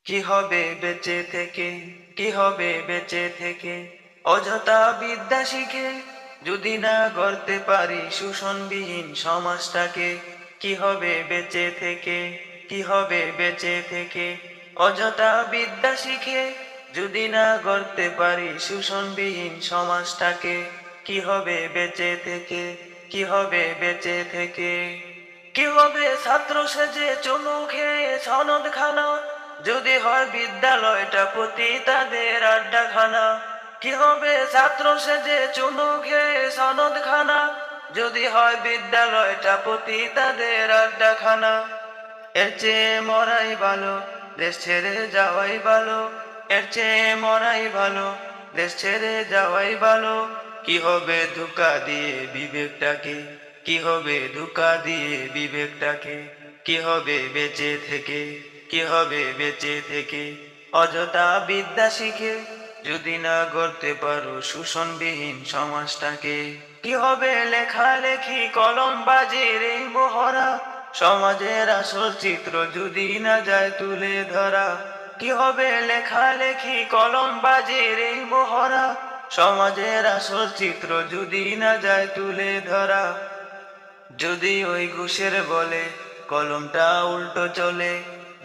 কি হবে বেঁচে থেকে, কি হবে বেঁচে থেকে, অযথা বিদ্যা শিখে যদি না গড়তে পারি শোষণবিহীন সমাজটাকে। কি হবে বেঁচে থেকে, কি হবে বেঁচে থেকে, অযথা বিদ্যা শিখে যদি না গড়তে পারি শোষণবিহীন সমাজটাকে। কি হবে বেঁচে থেকে, কি হবে বেঁচে থেকে, কি হবে ছাত্র সেজে চুমু খেয়ে সনদ খানা, যদি হয় বিদ্যালয়টা প্রতি তাদের আড্ডাখানা। কি হবে ছাত্র সেজে চুমু খেয়ে সনদ খানা, যদি হয় বিদ্যালয়টা প্রতি তাদের আড্ডাখানা। এর চেয়ে মরাই ভালো, দেশ ছেড়ে যাওয়াই ভালো। এর চেয়ে মরাই ভালো, দেশ ছেড়ে যাওয়াই ভালো। কি হবে ধোঁকা দিয়ে বিবেকটাকে, কি হবে ধোঁকা দিয়ে বিবেকটাকে। কি হবে বেঁচে থেকে, কি হবে বেঁচে থেকে, অযথা বিদ্যা শিখে যদি না গড়তে পারো শোষণবিহীন সমাজটাকে। কি হবে লেখালেখি কলম বাজির এই মহড়া, সমাজের আসল চিত্র যদি না যায় তুলে ধরা। কি হবে লেখালেখি কলম বাজির এই মহড়া, সমাজের আসল চিত্র যদি না যায় তুলে ধরা। যদি ওই ঘুষের বলে কলমটা উল্টো চলে,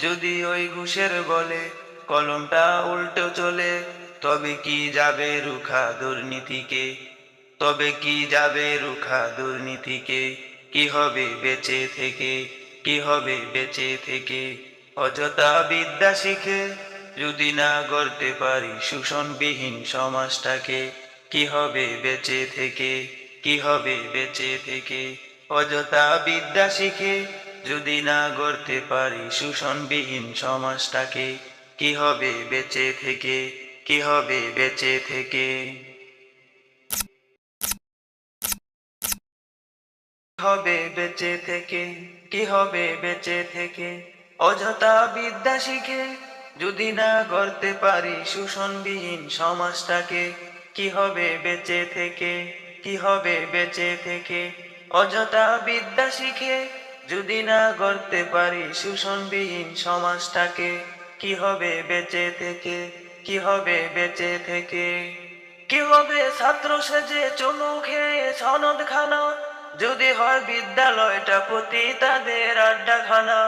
যদি ওই ঘুষের বলে কলমটা উল্টো চলে, তবে কি যাবে রুখা দুর্নীতিকে, তবে কি যাবে রুখা দুর্নীতিকে। কি হবে বেঁচে থেকে, কি হবে বেঁচে থেকে, অযথা বিদ্যা শিখে যদি না গড়তে পারি শোষণবিহীন সমাজটাকে। কি হবে বেঁচে থেকে, কি হবে বেঁচে থেকে, অযথা বিদ্যা শিখে যদি না গড়তে পারি শোষণবিহীন সমাজটাকে। কি হবে বেঁচে থেকে, কি হবে বেঁচে থেকে। হবে বেঁচে থেকে, কি হবে বেঁচে থেকে, অযথা বিদ্যা শিখে যদি না গড়তে পারি শোষণবিহীন সমাজটাকে। কি হবে বেঁচে থেকে, কি হবে বেঁচে থেকে, অযথা বিদ্যা শিখে যদি না গড়তে পারি শোষণবিহীন সমাজটাকে। কি হবে বেঁচে থেকে, কি হবে বেঁচে থেকে, কি হবে ছাত্র সেজে চুমু খেয়ে সনদ খানা, যদি হয় বিদ্যালয়টা প্রতি তাদের আড্ডাখানা।